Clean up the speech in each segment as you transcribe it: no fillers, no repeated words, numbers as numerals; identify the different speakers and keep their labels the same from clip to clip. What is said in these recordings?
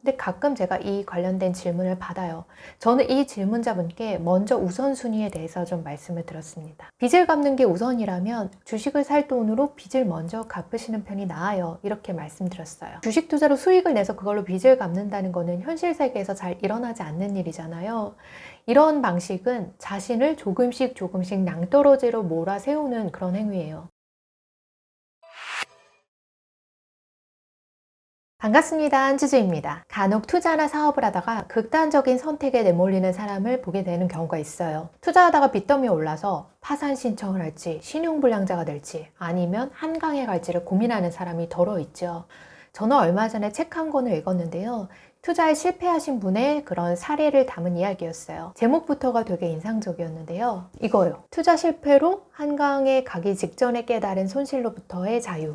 Speaker 1: 근데 가끔 제가 이 관련된 질문을 받아요. 저는 이 질문자분께 먼저 우선순위에 대해서 좀 말씀을 드렸습니다. 빚을 갚는 게 우선이라면 주식을 살 돈으로 빚을 먼저 갚으시는 편이 나아요. 이렇게 말씀드렸어요. 주식 투자로 수익을 내서 그걸로 빚을 갚는다는 거는 현실 세계에서 잘 일어나지 않는 일이잖아요. 이런 방식은 자신을 조금씩 낭떠러지로 몰아세우는 그런 행위예요. 반갑습니다. 한주주입니다. 간혹 투자나 사업을 하다가 극단적인 선택에 내몰리는 사람을 보게 되는 경우가 있어요. 투자하다가 빚더미에 올라서 파산 신청을 할지, 신용불량자가 될지, 아니면 한강에 갈지를 고민하는 사람이 더러 있죠. 저는 얼마 전에 책 한 권을 읽었는데요. 투자에 실패하신 분의 그런 사례를 담은 이야기였어요. 제목부터가 되게 인상적이었는데요. 이거요. 투자 실패로 한강에 가기 직전에 깨달은 손실로부터의 자유.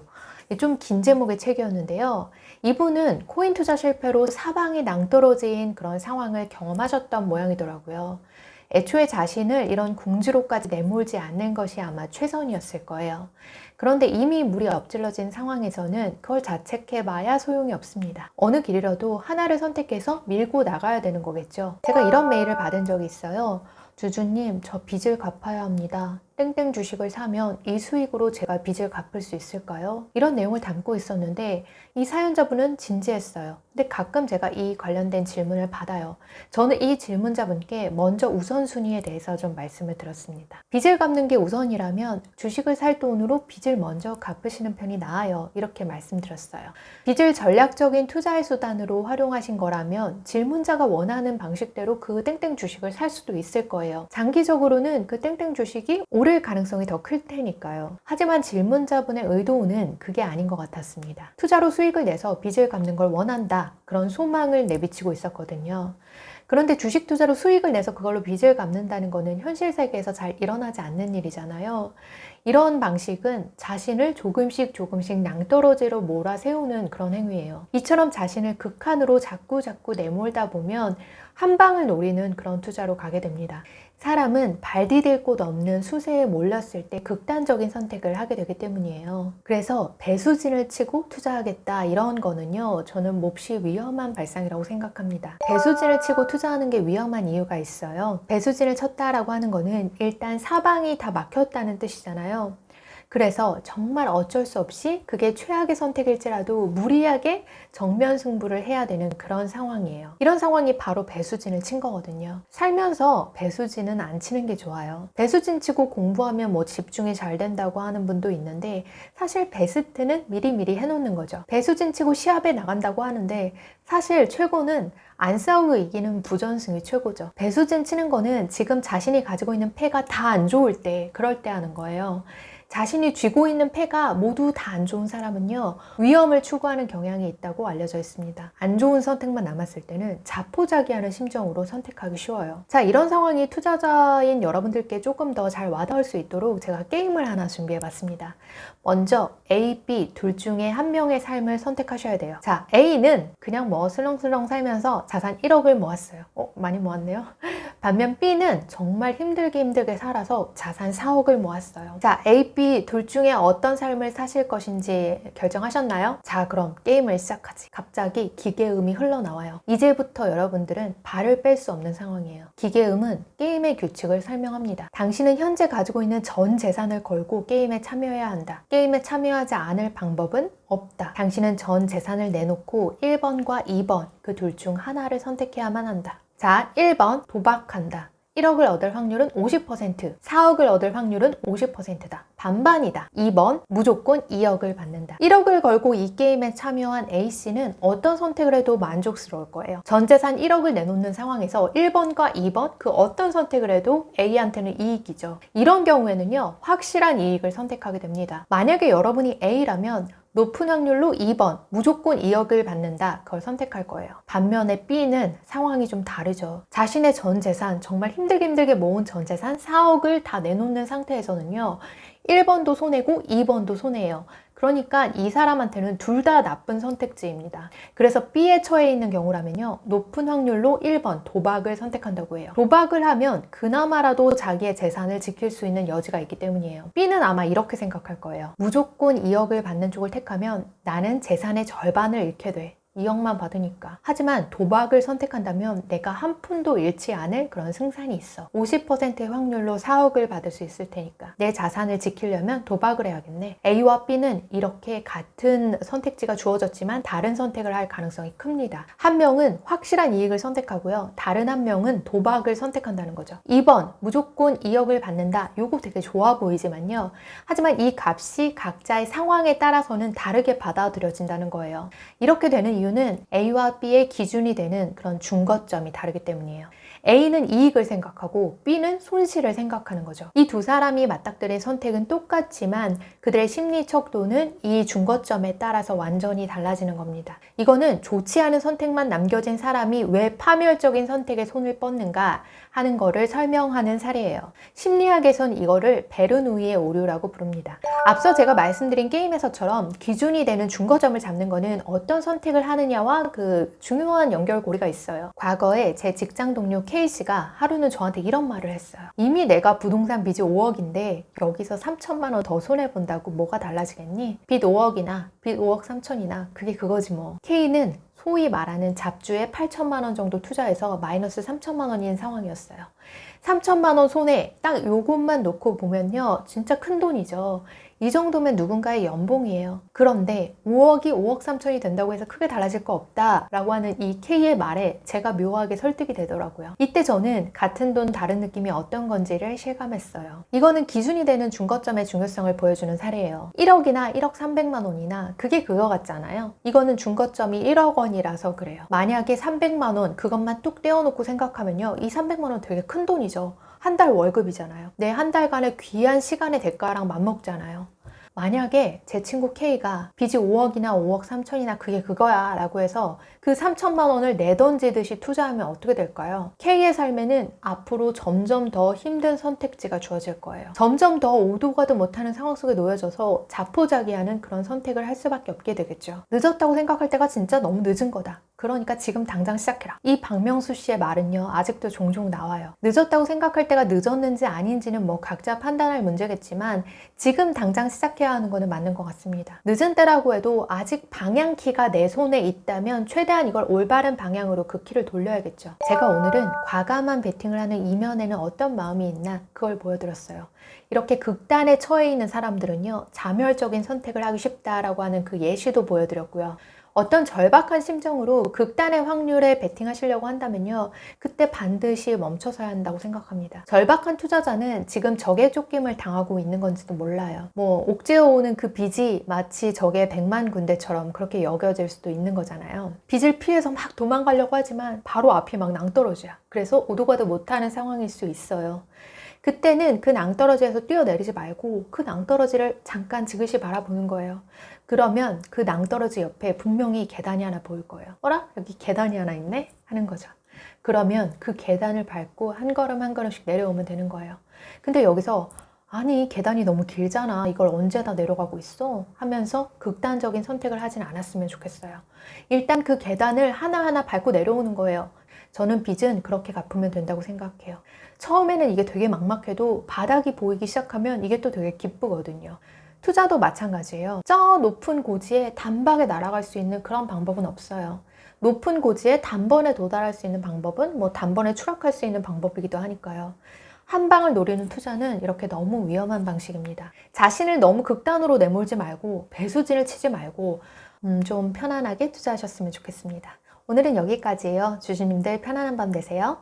Speaker 1: 좀 긴 제목의 책이었는데요. 이분은 코인 투자 실패로 사방이 낭떠러진 그런 상황을 경험하셨던 모양이더라고요. 애초에 자신을 이런 궁지로까지 내몰지 않는 것이 아마 최선이었을 거예요. 그런데 이미 물이 엎질러진 상황에서는 그걸 자책해봐야 소용이 없습니다. 어느 길이라도 하나를 선택해서 밀고 나가야 되는 거겠죠. 제가 이런 메일을 받은 적이 있어요. 주주님, 저 빚을 갚아야 합니다. 땡땡 주식을 사면 이 수익으로 제가 빚을 갚을 수 있을까요? 이런 내용을 담고 있었는데 이 사연자분은 진지했어요. 근데 가끔 제가 이 관련된 질문을 받아요. 저는 이 질문자분께 먼저 우선순위에 대해서 좀 말씀을 드렸습니다. 빚을 갚는 게 우선이라면 주식을 살 돈으로 빚을 먼저 갚으시는 편이 나아요. 이렇게 말씀드렸어요. 빚을 전략적인 투자의 수단으로 활용하신 거라면 질문자가 원하는 방식대로 그 땡땡 주식을 살 수도 있을 거예요. 장기적으로는 그 땡땡 주식이 오를 가능성이 더 클 테니까요. 하지만 질문자분의 의도는 그게 아닌 것 같았습니다. 투자로 수익을 내서 빚을 갚는 걸 원한다. 그런 소망을 내비치고 있었거든요. 그런데 주식 투자로 수익을 내서 그걸로 빚을 갚는다는 거는 현실 세계에서 잘 일어나지 않는 일이잖아요. 이런 방식은 자신을 조금씩 낭떠러지로 몰아세우는 그런 행위예요. 이처럼 자신을 극한으로 자꾸 내몰다 보면 한 방을 노리는 그런 투자로 가게 됩니다. 사람은 발 디딜 곳 없는 수세에 몰렸을 때 극단적인 선택을 하게 되기 때문이에요. 그래서 배수진을 치고 투자하겠다 이런 거는요, 저는 몹시 위험한 발상이라고 생각합니다. 배수진을 치고 투자하는 게 위험한 이유가 있어요. 배수진을 쳤다라고 하는 거는 일단 사방이 다 막혔다는 뜻이잖아요. 그래서 정말 어쩔 수 없이 그게 최악의 선택일지라도 무리하게 정면 승부를 해야 되는 그런 상황이에요. 이런 상황이 바로 배수진을 친 거거든요. 살면서 배수진은 안 치는 게 좋아요. 배수진 치고 공부하면 뭐 집중이 잘 된다고 하는 분도 있는데 사실 베스트는 미리미리 해놓는 거죠. 배수진 치고 시합에 나간다고 하는데 사실 최고는 안 싸우고 이기는 부전승이 최고죠. 배수진 치는 거는 지금 자신이 가지고 있는 패가 다 안 좋을 때, 그럴 때 하는 거예요. 자신이 쥐고 있는 패가 모두 다 안 좋은 사람은요, 위험을 추구하는 경향이 있다고 알려져 있습니다. 안 좋은 선택만 남았을 때는 자포자기하는 심정으로 선택하기 쉬워요. 자, 이런 상황이 투자자인 여러분들께 조금 더 잘 와닿을 수 있도록 제가 게임을 하나 준비해 봤습니다. 먼저 A, B 둘 중에 한 명의 삶을 선택하셔야 돼요. 자, A는 그냥 뭐 슬렁슬렁 살면서 자산 1억을 모았어요. 많이 모았네요. 반면 B는 정말 힘들게 살아서 자산 4억을 모았어요. 자, A, B 둘 중에 어떤 삶을 사실 것인지 결정하셨나요? 자, 그럼 게임을 시작하지. 갑자기 기계음이 흘러나와요. 이제부터 여러분들은 발을 뺄 수 없는 상황이에요. 기계음은 게임의 규칙을 설명합니다. 당신은 현재 가지고 있는 전 재산을 걸고 게임에 참여해야 한다. 게임에 참여하지 않을 방법은 없다. 당신은 전 재산을 내놓고 1번과 2번 그 둘 중 하나를 선택해야만 한다. 자, 1번 도박한다. 1억을 얻을 확률은 50%, 4억을 얻을 확률은 50%다. 반반이다. 2번 무조건 2억을 받는다. 1억을 걸고 이 게임에 참여한 A씨는 어떤 선택을 해도 만족스러울 거예요. 전재산 1억을 내놓는 상황에서 1번과 2번 그 어떤 선택을 해도 A한테는 이익이죠. 이런 경우에는요, 확실한 이익을 선택하게 됩니다. 만약에 여러분이 A라면 높은 확률로 2번 무조건 2억을 받는다, 그걸 선택할 거예요. 반면에 B는 상황이 좀 다르죠. 자신의 전 재산, 정말 힘들게 모은 전 재산 4억을 다 내놓는 상태에서는요, 1번도 손해고 2번도 손해예요. 그러니까 이 사람한테는 둘 다 나쁜 선택지입니다. 그래서 B에 처해 있는 경우라면요, 높은 확률로 1번 도박을 선택한다고 해요. 도박을 하면 그나마라도 자기의 재산을 지킬 수 있는 여지가 있기 때문이에요. B는 아마 이렇게 생각할 거예요. 무조건 2억을 받는 쪽을 택하면 나는 재산의 절반을 잃게 돼. 2억만 받으니까. 하지만 도박을 선택한다면 내가 한 푼도 잃지 않을 그런 승산이 있어. 50%의 확률로 4억을 받을 수 있을 테니까. 내 자산을 지키려면 도박을 해야겠네. A와 B는 이렇게 같은 선택지가 주어졌지만 다른 선택을 할 가능성이 큽니다. 한 명은 확실한 이익을 선택하고요. 다른 한 명은 도박을 선택한다는 거죠. 2번, 무조건 2억을 받는다. 요거 되게 좋아 보이지만요. 하지만 이 값이 각자의 상황에 따라서는 다르게 받아들여진다는 거예요. 이렇게 되는 이유는 A와 B의 기준이 되는 그런 중거점이 다르기 때문이에요. A는 이익을 생각하고 B는 손실을 생각하는 거죠. 이 두 사람이 맞닥뜨린 선택은 똑같지만 그들의 심리 척도는 이 중거점에 따라서 완전히 달라지는 겁니다. 이거는 좋지 않은 선택만 남겨진 사람이 왜 파멸적인 선택에 손을 뻗는가 하는 거를 설명하는 사례예요. 심리학에선 이거를 베르누이의 오류라고 부릅니다. 앞서 제가 말씀드린 게임에서처럼 기준이 되는 중거점을 잡는 거는 어떤 선택을 하느냐와 그 중요한 연결고리가 있어요. 과거에 제 직장 동료 K씨가 하루는 저한테 이런 말을 했어요. 이미 내가 부동산 빚이 5억인데 여기서 3천만 원 더 손해본다고 뭐가 달라지겠니? 빚 5억이나 빚 5억 3천이나 그게 그거지 뭐. K는 소위 말하는 잡주에 8천만 원 정도 투자해서 마이너스 3천만 원인 상황이었어요. 3천만 원 손해 딱 요것만 놓고 보면요. 진짜 큰 돈이죠. 이 정도면 누군가의 연봉이에요. 그런데 5억이 5억 3천이 된다고 해서 크게 달라질 거 없다 라고 하는 이 K의 말에 제가 묘하게 설득이 되더라고요. 이때 저는 같은 돈 다른 느낌이 어떤 건지를 실감했어요. 이거는 기준이 되는 중거점의 중요성을 보여주는 사례예요. 1억이나 1억 3백만 원이나 그게 그거 같잖아요. 이거는 중거점이 1억 원이라서 그래요. 만약에 300만 원 그것만 뚝 떼어놓고 생각하면요. 이 300만 원 되게 큰 돈이죠. 한 달 월급이잖아요. 내 한 달간의 귀한 시간의 대가랑 맞먹잖아요. 만약에 제 친구 K가 빚이 5억이나 5억 3천이나 그게 그거야 라고 해서 그 3천만 원을 내던지듯이 투자하면 어떻게 될까요? K의 삶에는 앞으로 점점 더 힘든 선택지가 주어질 거예요. 점점 더 오도 가도 못하는 상황 속에 놓여져서 자포자기하는 그런 선택을 할 수밖에 없게 되겠죠. 늦었다고 생각할 때가 진짜 너무 늦은 거다. 그러니까 지금 당장 시작해라. 이 박명수 씨의 말은요. 아직도 종종 나와요. 늦었다고 생각할 때가 늦었는지 아닌지는 뭐 각자 판단할 문제겠지만 지금 당장 시작해야 하는 거는 맞는 것 같습니다. 늦은 때라고 해도 아직 방향키가 내 손에 있다면 최대한 이걸 올바른 방향으로 그 키를 돌려야겠죠. 제가 오늘은 과감한 베팅을 하는 이면에는 어떤 마음이 있나 그걸 보여드렸어요. 이렇게 극단에 처해 있는 사람들은요. 자멸적인 선택을 하기 쉽다라고 하는 그 예시도 보여드렸고요. 어떤 절박한 심정으로 극단의 확률에 베팅하시려고 한다면요. 그때 반드시 멈춰서야 한다고 생각합니다. 절박한 투자자는 지금 적의 쫓김을 당하고 있는 건지도 몰라요. 뭐 옥죄어 오는 그 빚이 마치 적의 100만 군대처럼 그렇게 여겨질 수도 있는 거잖아요. 빚을 피해서 막 도망가려고 하지만 바로 앞이 막 낭떠러지야. 그래서 오도 가도 못하는 상황일 수 있어요. 그때는 그 낭떠러지에서 뛰어내리지 말고 그 낭떠러지를 잠깐 지그시 바라보는 거예요. 그러면 그 낭떠러지 옆에 분명히 계단이 하나 보일 거예요. 어라? 여기 계단이 하나 있네? 하는 거죠. 그러면 그 계단을 밟고 한 걸음 한 걸음씩 내려오면 되는 거예요. 근데 여기서 아니 계단이 너무 길잖아. 이걸 언제 다 내려가고 있어? 하면서 극단적인 선택을 하진 않았으면 좋겠어요. 일단 그 계단을 하나하나 밟고 내려오는 거예요. 저는 빚은 그렇게 갚으면 된다고 생각해요. 처음에는 이게 되게 막막해도 바닥이 보이기 시작하면 이게 또 되게 기쁘거든요. 투자도 마찬가지예요. 저 높은 고지에 단박에 날아갈 수 있는 그런 방법은 없어요. 높은 고지에 단번에 도달할 수 있는 방법은 뭐 단번에 추락할 수 있는 방법이기도 하니까요. 한 방을 노리는 투자는 이렇게 너무 위험한 방식입니다. 자신을 너무 극단으로 내몰지 말고 배수진을 치지 말고 좀 편안하게 투자하셨으면 좋겠습니다. 오늘은 여기까지예요. 주주님들 편안한 밤 되세요.